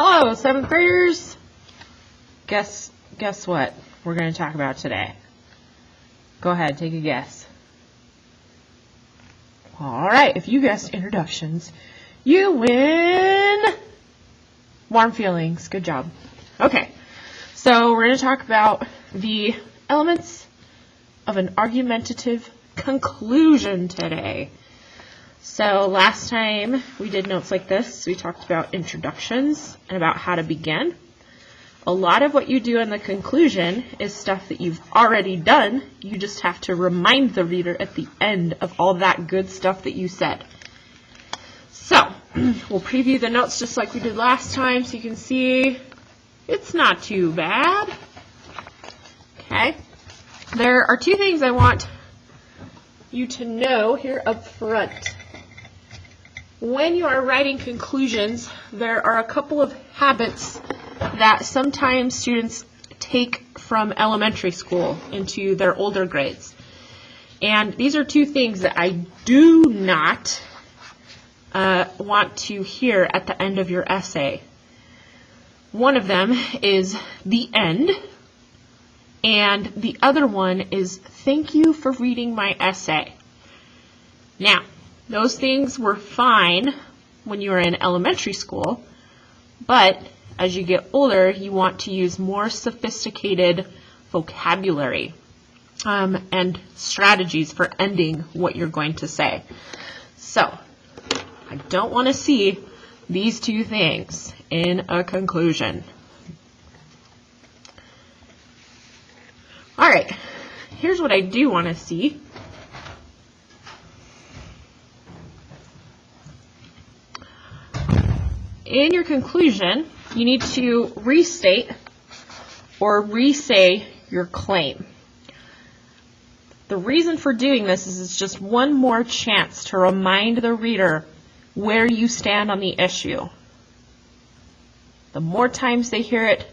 Hello, 7th graders. Guess what we're going to talk about today? Go ahead, take a guess. All right, if you guessed introductions, you win warm feelings. Good job. Okay, so we're going to talk about the elements of an argumentative conclusion today. So last time we did notes like this. We talked about introductions and about how to begin. A lot of what you do in the conclusion is stuff that you've already done. You just have to remind the reader at the end of all that good stuff that you said. So we'll preview the notes just like we did last time so you can see it's not too bad. Okay. There are two things I want you to know here up front. When you are writing conclusions, there are a couple of habits that sometimes students take from elementary school into their older grades. And these are two things that I do not want to hear at the end of your essay. One of them is the end, and the other one is thank you for reading my essay. Now, those things were fine when you were in elementary school, but as you get older, you want to use more sophisticated vocabulary and strategies for ending what you're going to say. So, I don't want to see these two things in a conclusion. All right, here's what I do want to see. In your conclusion, you need to restate or re-say your claim. The reason for doing this is it's just one more chance to remind the reader where you stand on the issue. The more times they hear it,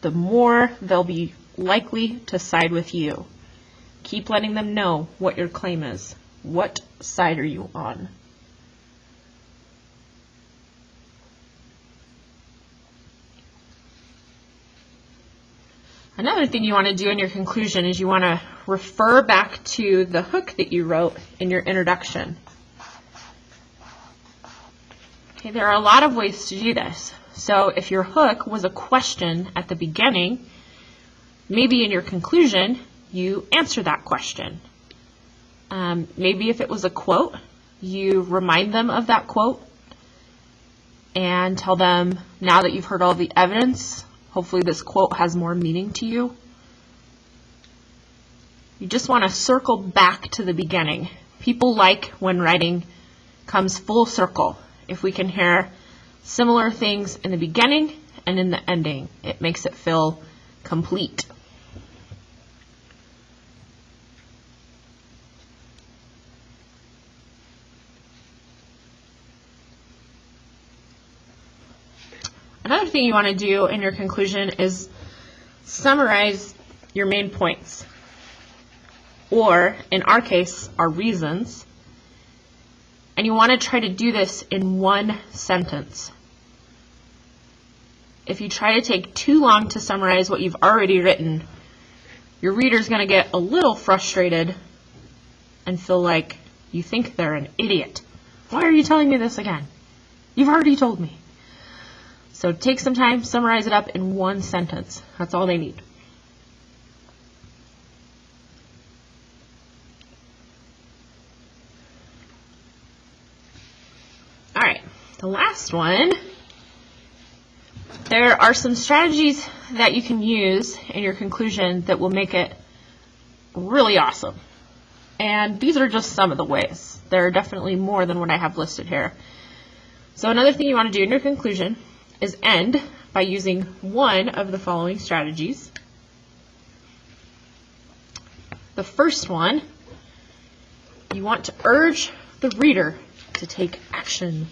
the more they'll be likely to side with you. Keep letting them know what your claim is. What side are you on? Another thing you want to do in your conclusion is you want to refer back to the hook that you wrote in your introduction. Okay, there are a lot of ways to do this. So if your hook was a question at the beginning, maybe in your conclusion, you answer that question. Maybe if it was a quote, you remind them of that quote and tell them, now that you've heard all the evidence, hopefully this quote has more meaning to you. You just want to circle back to the beginning. People like when writing comes full circle. If we can hear similar things in the beginning and in the ending, it makes it feel complete. Another thing you want to do in your conclusion is summarize your main points, or in our case, our reasons, and you want to try to do this in one sentence. If you try to take too long to summarize what you've already written, your reader's going to get a little frustrated and feel like you think they're an idiot. Why are you telling me this again? You've already told me. So take some time, summarize it up in one sentence. That's all they need. All right, the last one. There are some strategies that you can use in your conclusion that will make it really awesome. And these are just some of the ways. There are definitely more than what I have listed here. So another thing you want to do in your conclusion is end by using one of the following strategies. The first one, you want to urge the reader to take action.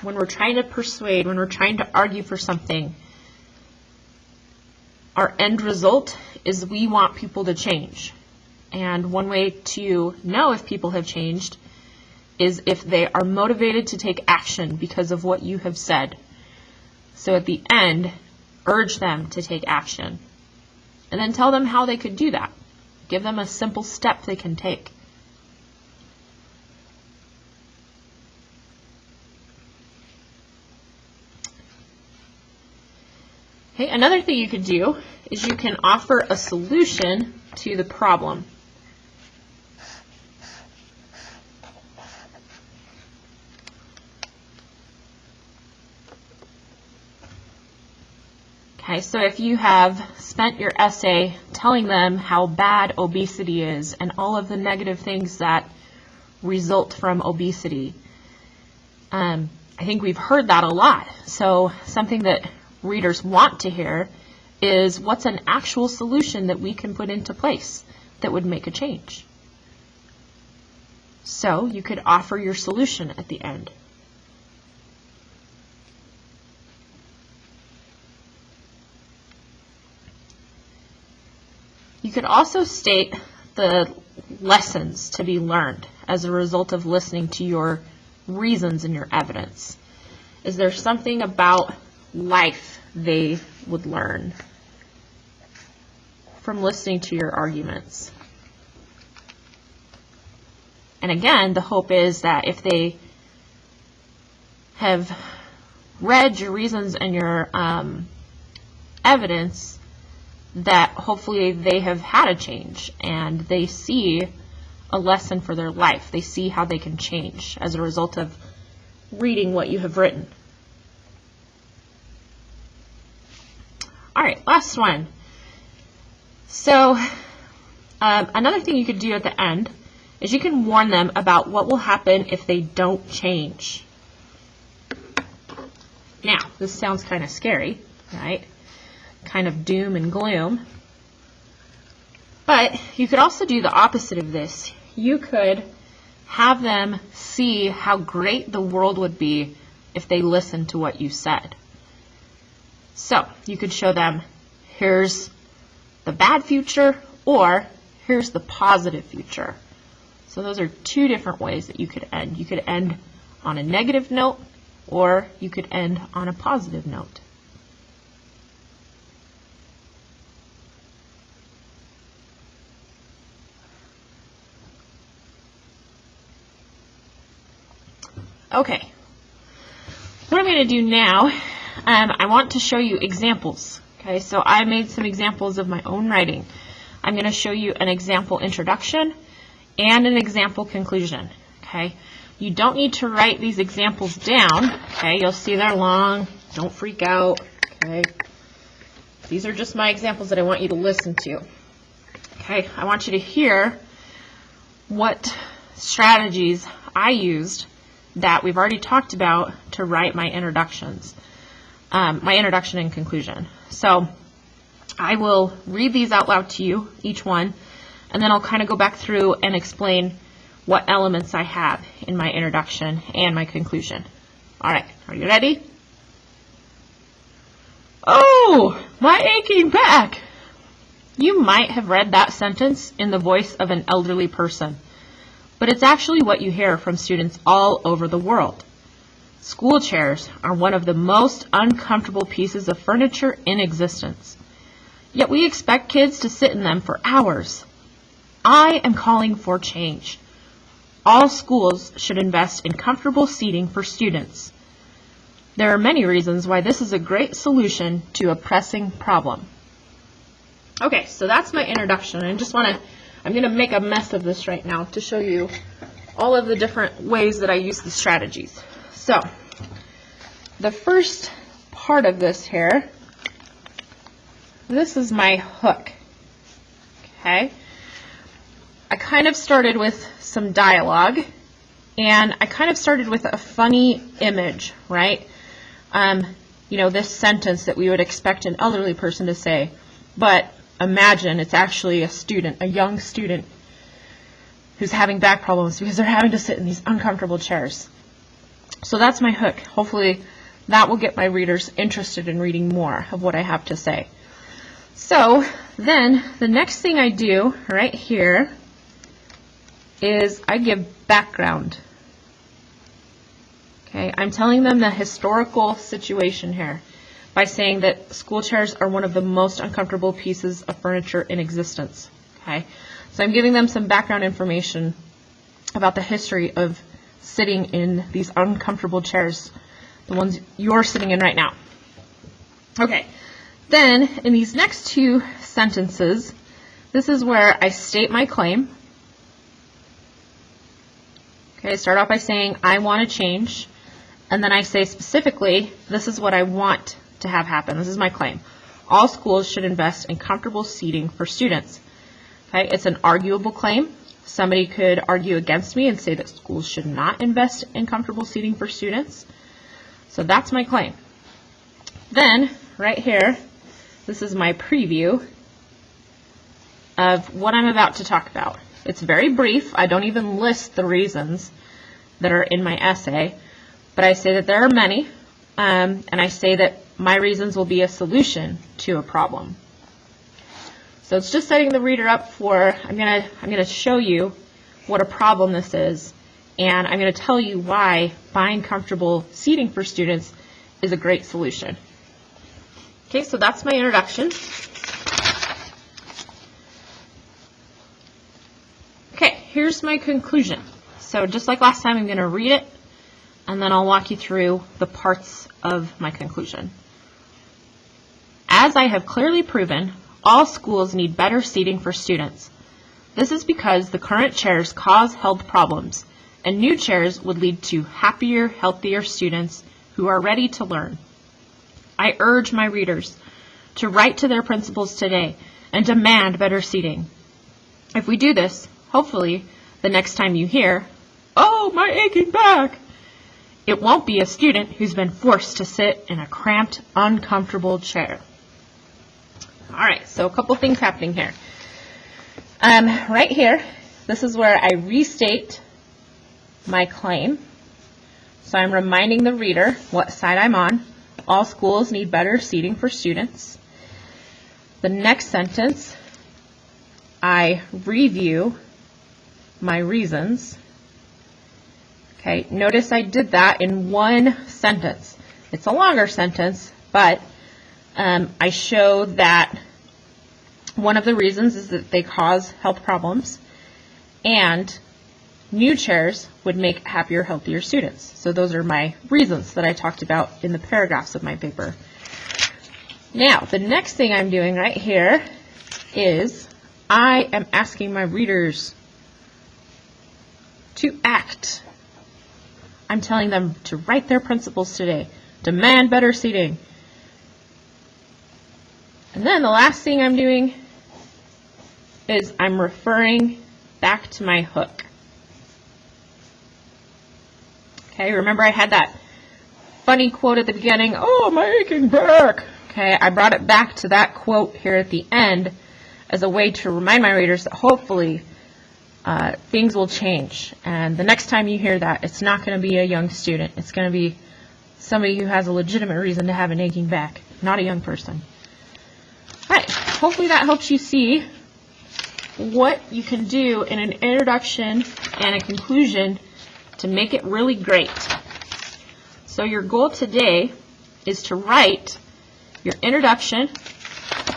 When we're trying to persuade, when we're trying to argue for something, our end result is we want people to change. And one way to know if people have changed is if they are motivated to take action because of what you have said. So at the end, urge them to take action. And then tell them how they could do that. Give them a simple step they can take. Okay, another thing you could do is you can offer a solution to the problem. Okay, so if you have spent your essay telling them how bad obesity is and all of the negative things that result from obesity, I think we've heard that a lot. So something that readers want to hear is what's an actual solution that we can put into place that would make a change. So you could offer your solution at the end. You could also state the lessons to be learned as a result of listening to your reasons and your evidence. Is there something about life they would learn from listening to your arguments? And again, the hope is that if they have read your reasons and your evidence, that hopefully they have had a change and they see a lesson for their life. They see how they can change as a result of reading what you have written. All right, last one. So another thing you could do at the end is you can warn them about what will happen if they don't change. Now, this sounds kind of scary, right? Kind of doom and gloom. But you could also do the opposite of this. You could have them see how great the world would be if they listened to what you said. So you could show them, here's the bad future, or here's the positive future. So those are two different ways that you could end. You could end on a negative note, or you could end on a positive note. Okay, what I'm going to do now, I want to show you examples. Okay, so I made some examples of my own writing. I'm going to show you an example introduction and an example conclusion. Okay, you don't need to write these examples down. Okay, you'll see they're long. Don't freak out. Okay, these are just my examples that I want you to listen to. Okay, I want you to hear what strategies I used that we've already talked about to write my introductions, my introduction and conclusion. So I will read these out loud to you, each one, and then I'll kind of go back through and explain what elements I have in my introduction and my conclusion. All right, are you ready? Oh, my aching back! You might have read that sentence in the voice of an elderly person, but it's actually what you hear from students all over the world. School chairs are one of the most uncomfortable pieces of furniture in existence. Yet we expect kids to sit in them for hours. I am calling for change. All schools should invest in comfortable seating for students. There are many reasons why this is a great solution to a pressing problem. Okay, so that's my introduction. I'm going to make a mess of this right now to show you all of the different ways that I use the strategies. So, the first part of this here, this is my hook. Okay? I kind of started with some dialogue, and I kind of started with a funny image, right? You know, this sentence that we would expect an elderly person to say, but imagine it's actually a student, a young student, who's having back problems because they're having to sit in these uncomfortable chairs. So that's my hook. Hopefully that will get my readers interested in reading more of what I have to say. So then the next thing I do right here is I give background. Okay, I'm telling them the historical situation here by saying that school chairs are one of the most uncomfortable pieces of furniture in existence. Okay, so I'm giving them some background information about the history of sitting in these uncomfortable chairs, the ones you're sitting in right now. Okay, then in these next two sentences, this is where I state my claim. Okay, I start off by saying I want to change, and then I say specifically, this is what I want to have happen. This is my claim. All schools should invest in comfortable seating for students. Okay, it's an arguable claim. Somebody could argue against me and say that schools should not invest in comfortable seating for students. So that's my claim. Then, right here, this is my preview of what I'm about to talk about. It's very brief. I don't even list the reasons that are in my essay, but I say that there are many, and I say that my reasons will be a solution to a problem. So it's just setting the reader up for, I'm gonna show you what a problem this is, and I'm gonna tell you why buying comfortable seating for students is a great solution. Okay, so that's my introduction. Okay, here's my conclusion. So just like last time, I'm gonna read it, and then I'll walk you through the parts of my conclusion. As I have clearly proven, all schools need better seating for students. This is because the current chairs cause health problems, and new chairs would lead to happier, healthier students who are ready to learn. I urge my readers to write to their principals today and demand better seating. If we do this, hopefully, the next time you hear, "Oh, my aching back," it won't be a student who's been forced to sit in a cramped, uncomfortable chair. All right, so a couple things happening here. Right here, this is where I restate my claim. So I'm reminding the reader what side I'm on. All schools need better seating for students. The next sentence, I review my reasons. Okay, notice I did that in one sentence. It's a longer sentence, but I show that one of the reasons is that they cause health problems, and new chairs would make happier, healthier students. So those are my reasons that I talked about in the paragraphs of my paper. Now, the next thing I'm doing right here is I am asking my readers to act. I'm telling them to write their principals today, demand better seating. And then the last thing I'm doing is I'm referring back to my hook. Okay, remember I had that funny quote at the beginning, "Oh, my aching back." Okay, I brought it back to that quote here at the end as a way to remind my readers that hopefully things will change. And the next time you hear that, it's not going to be a young student. It's going to be somebody who has a legitimate reason to have an aching back, not a young person. All right, hopefully that helps you see what you can do in an introduction and a conclusion to make it really great. So your goal today is to write your introduction.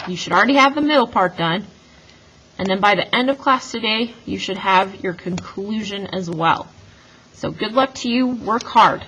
You should already have the middle part done. And then by the end of class today, you should have your conclusion as well. So good luck to you. Work hard.